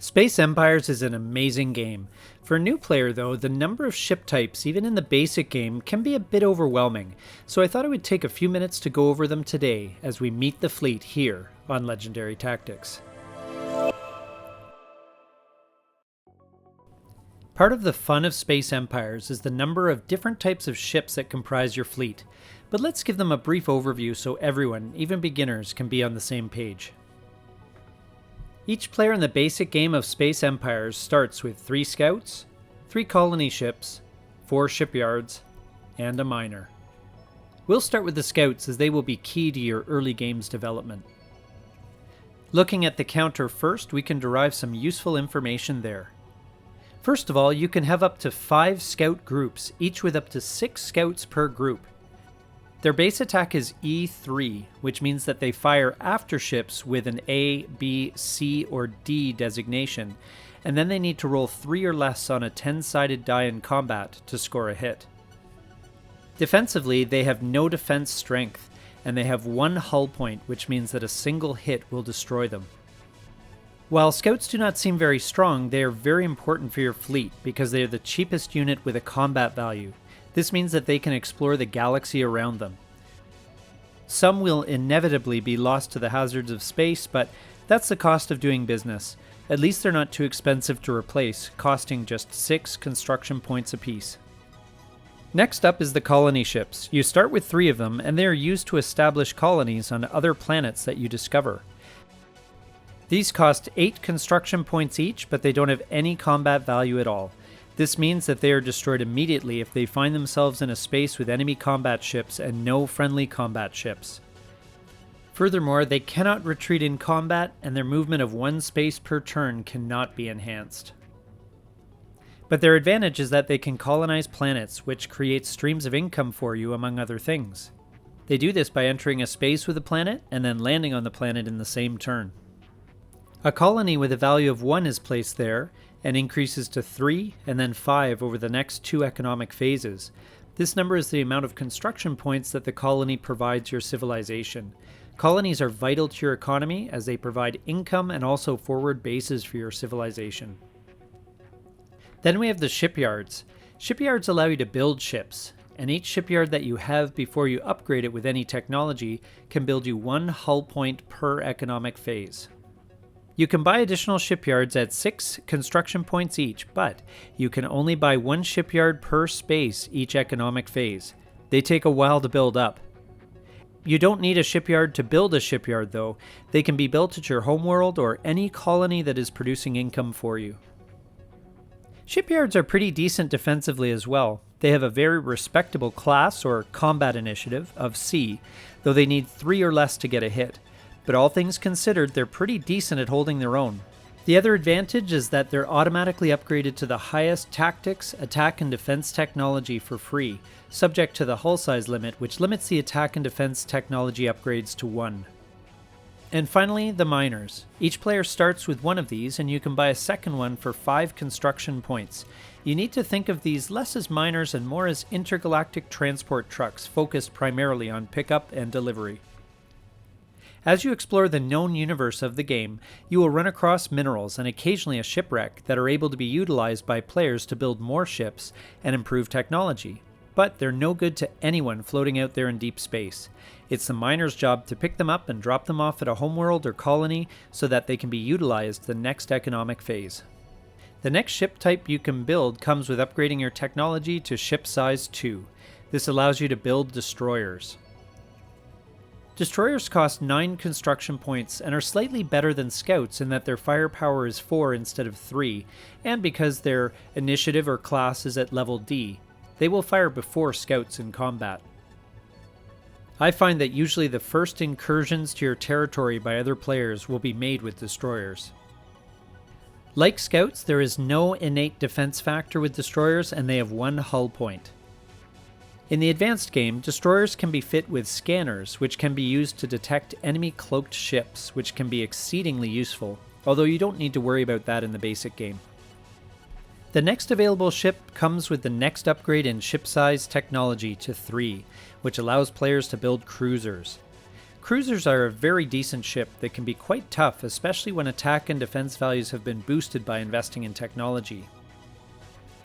Space Empires is an amazing game. For a new player though, the number of ship types, even in the basic game, can be a bit overwhelming, so I thought I would take a few minutes to go over them today as we meet the fleet here on Legendary Tactics. Part of the fun of Space Empires is the number of different types of ships that comprise your fleet, but let's give them a brief overview so everyone, even beginners, can be on the same page. Each player in the basic game of Space Empires starts with 3 scouts, 3 colony ships, 4 shipyards, and a miner. We'll start with the scouts as they will be key to your early game's development. Looking at the counter first, we can derive some useful information there. First of all, you can have up to 5 scout groups, each with up to 6 scouts per group. Their base attack is E3, which means that they fire after ships with an A, B, C, or D designation, and then they need to roll 3 or less on a 10-sided die in combat to score a hit. Defensively, they have no defense strength, and they have 1 hull point, which means that a single hit will destroy them. While scouts do not seem very strong, they are very important for your fleet because they are the cheapest unit with a combat value. This means that they can explore the galaxy around them. Some will inevitably be lost to the hazards of space, but that's the cost of doing business. At least they're not too expensive to replace, costing just 6 construction points apiece. Next up is the colony ships. You start with 3 of them, and they are used to establish colonies on other planets that you discover. These cost 8 construction points each, but they don't have any combat value at all. This means that they are destroyed immediately if they find themselves in a space with enemy combat ships and no friendly combat ships. Furthermore, they cannot retreat in combat, and their movement of 1 space per turn cannot be enhanced. But their advantage is that they can colonize planets, which creates streams of income for you, among other things. They do this by entering a space with a planet and then landing on the planet in the same turn. A colony with a value of 1 is placed there, and increases to 3 and then 5 over the next 2 economic phases. This number is the amount of construction points that the colony provides your civilization. Colonies are vital to your economy as they provide income and also forward bases for your civilization. Then we have the shipyards. Shipyards allow you to build ships, and each shipyard that you have before you upgrade it with any technology can build you 1 hull point per economic phase. You can buy additional shipyards at 6 construction points each, but you can only buy 1 shipyard per space each economic phase. They take a while to build up. You don't need a shipyard to build a shipyard though. They can be built at your homeworld or any colony that is producing income for you. Shipyards are pretty decent defensively as well. They have a very respectable class or combat initiative of C, though they need 3 or less to get a hit. But all things considered, they're pretty decent at holding their own. The other advantage is that they're automatically upgraded to the highest tactics, attack, and defense technology for free, subject to the hull size limit, which limits the attack and defense technology upgrades to 1. And finally, the miners. Each player starts with 1 of these, and you can buy a second one for 5 construction points. You need to think of these less as miners and more as intergalactic transport trucks focused primarily on pickup and delivery. As you explore the known universe of the game, you will run across minerals and occasionally a shipwreck that are able to be utilized by players to build more ships and improve technology. But they're no good to anyone floating out there in deep space. It's the miner's job to pick them up and drop them off at a homeworld or colony so that they can be utilized the next economic phase. The next ship type you can build comes with upgrading your technology to ship size 2. This allows you to build destroyers. Destroyers cost 9 construction points and are slightly better than scouts in that their firepower is 4 instead of 3, and because their initiative or class is at level D. They will fire before scouts in combat. I find that usually the first incursions to your territory by other players will be made with destroyers. Like scouts, there is no innate defense factor with destroyers, and they have 1 hull point. In the advanced game, destroyers can be fit with scanners, which can be used to detect enemy cloaked ships, which can be exceedingly useful, although you don't need to worry about that in the basic game. The next available ship comes with the next upgrade in ship size technology to 3, which allows players to build cruisers. Cruisers are a very decent ship that can be quite tough, especially when attack and defense values have been boosted by investing in technology.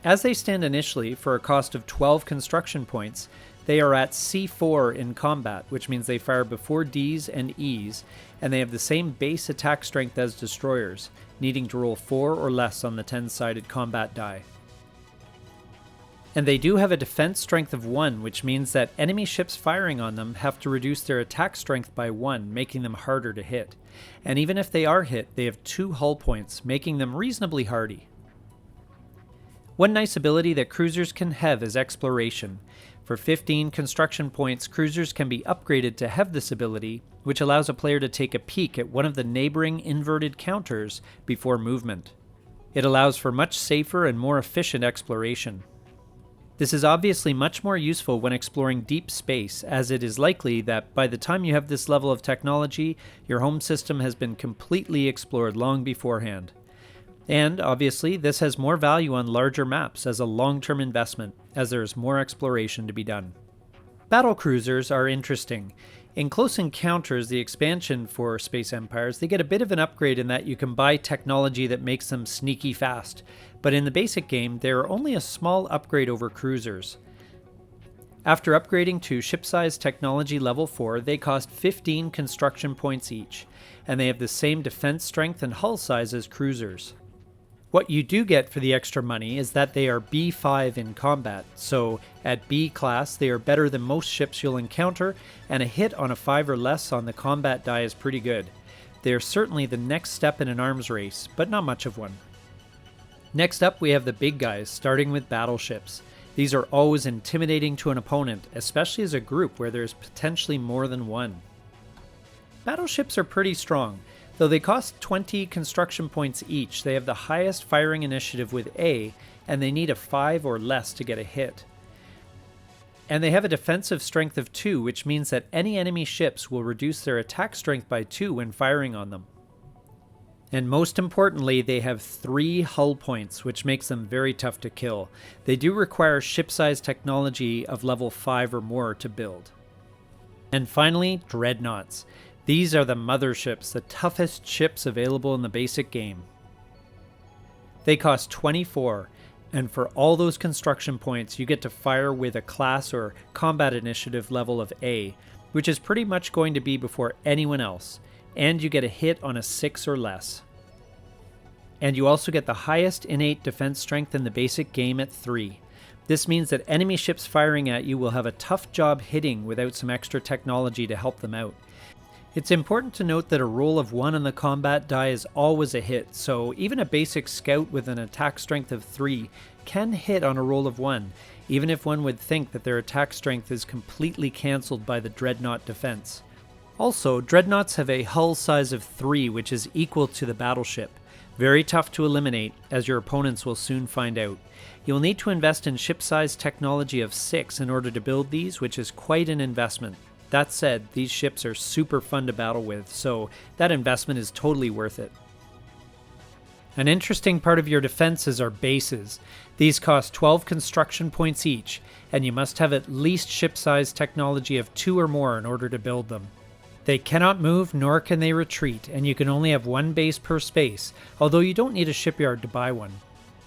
As they stand initially, for a cost of 12 construction points, they are at C4 in combat, which means they fire before Ds and Es, and they have the same base attack strength as destroyers, needing to roll 4 or less on the 10-sided combat die. And they do have a defense strength of 1, which means that enemy ships firing on them have to reduce their attack strength by 1, making them harder to hit. And even if they are hit, they have 2 hull points, making them reasonably hardy. One nice ability that cruisers can have is exploration. For 15 construction points, cruisers can be upgraded to have this ability, which allows a player to take a peek at one of the neighboring inverted counters before movement. It allows for much safer and more efficient exploration. This is obviously much more useful when exploring deep space, as it is likely that by the time you have this level of technology, your home system has been completely explored long beforehand. And, obviously, this has more value on larger maps as a long-term investment, as there is more exploration to be done. Battle cruisers are interesting. In Close Encounters, the expansion for Space Empires, they get a bit of an upgrade in that you can buy technology that makes them sneaky fast, but in the basic game, they are only a small upgrade over cruisers. After upgrading to ship-size technology level 4, they cost 15 construction points each, and they have the same defense strength and hull size as cruisers. What you do get for the extra money is that they are B5 in combat, so at B class they are better than most ships you'll encounter, and a hit on a 5 or less on the combat die is pretty good. They are certainly the next step in an arms race, but not much of one. Next up we have the big guys, starting with battleships. These are always intimidating to an opponent, especially as a group where there's potentially more than one. Battleships are pretty strong. Though they cost 20 construction points each, they have the highest firing initiative with A, and they need a 5 or less to get a hit. And they have a defensive strength of 2, which means that any enemy ships will reduce their attack strength by 2 when firing on them. And most importantly, they have 3 hull points, which makes them very tough to kill. They do require ship-size technology of level 5 or more to build. And finally, dreadnoughts. These are the motherships, the toughest ships available in the basic game. They cost 24, and for all those construction points, you get to fire with a class or combat initiative level of A, which is pretty much going to be before anyone else, and you get a hit on a 6 or less. And you also get the highest innate defense strength in the basic game at 3. This means that enemy ships firing at you will have a tough job hitting without some extra technology to help them out. It's important to note that a roll of 1 on the combat die is always a hit, so even a basic scout with an attack strength of 3 can hit on a roll of 1, even if one would think that their attack strength is completely cancelled by the dreadnought defense. Also, dreadnoughts have a hull size of 3, which is equal to the battleship. Very tough to eliminate, as your opponents will soon find out. You'll need to invest in ship-size technology of 6 in order to build these, which is quite an investment. That said, these ships are super fun to battle with, so that investment is totally worth it. An interesting part of your defenses are bases. These cost 12 construction points each, and you must have at least ship-size technology of 2 or more in order to build them. They cannot move, nor can they retreat, and you can only have 1 base per space, although you don't need a shipyard to buy one.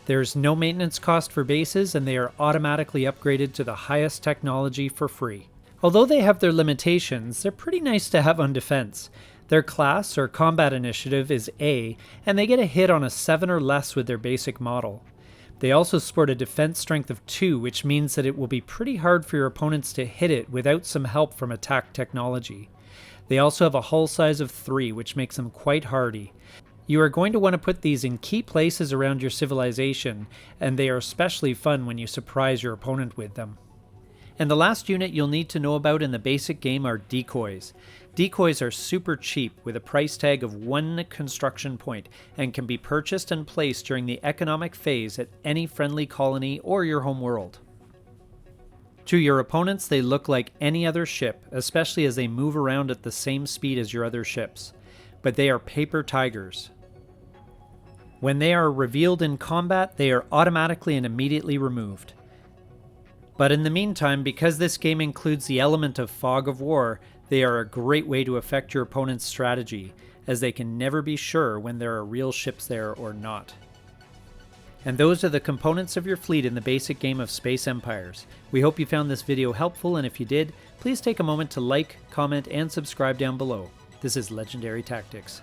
There is no maintenance cost for bases, and they are automatically upgraded to the highest technology for free. Although they have their limitations, they're pretty nice to have on defense. Their class or combat initiative is A, and they get a hit on a 7 or less with their basic model. They also sport a defense strength of 2, which means that it will be pretty hard for your opponents to hit it without some help from attack technology. They also have a hull size of 3, which makes them quite hardy. You are going to want to put these in key places around your civilization, and they are especially fun when you surprise your opponent with them. And the last unit you'll need to know about in the basic game are decoys. Decoys are super cheap with a price tag of 1 construction point and can be purchased and placed during the economic phase at any friendly colony or your home world. To your opponents, they look like any other ship, especially as they move around at the same speed as your other ships. But they are paper tigers. When they are revealed in combat, they are automatically and immediately removed. But in the meantime, because this game includes the element of fog of war, They are a great way to affect your opponent's strategy, as they can never be sure when there are real ships there or not. And those are the components of your fleet in the basic game of Space Empires. We hope you found this video helpful, and if you did, please take a moment to like, comment, and subscribe down below. This is Legendary Tactics.